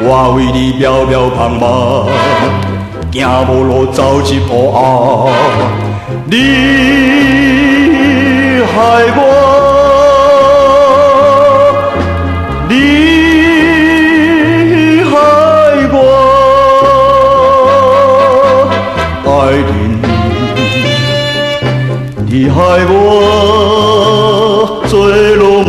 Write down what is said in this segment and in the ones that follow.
我为你渺渺茫茫，行无路走一步后，你害我，你害我，爱人，你害我做落寞。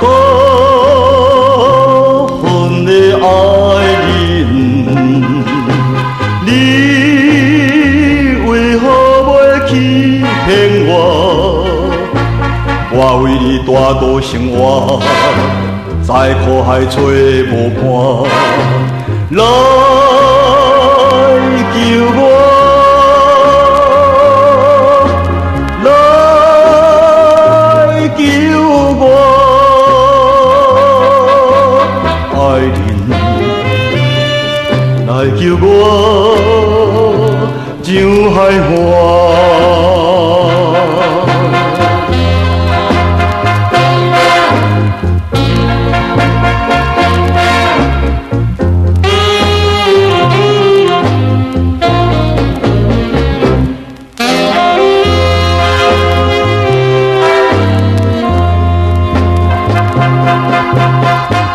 可恨的爱人，你为何要欺骗我？我为你大渡生活，在苦海找无伴，来救我。来救我，上海岸。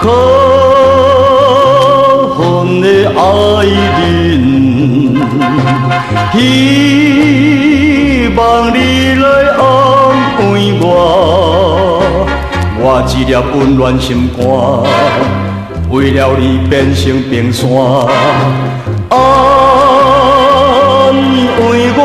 可恨的爱人，希望你来安慰我。我一粒温暖心肝，为了你变成冰山，安慰我。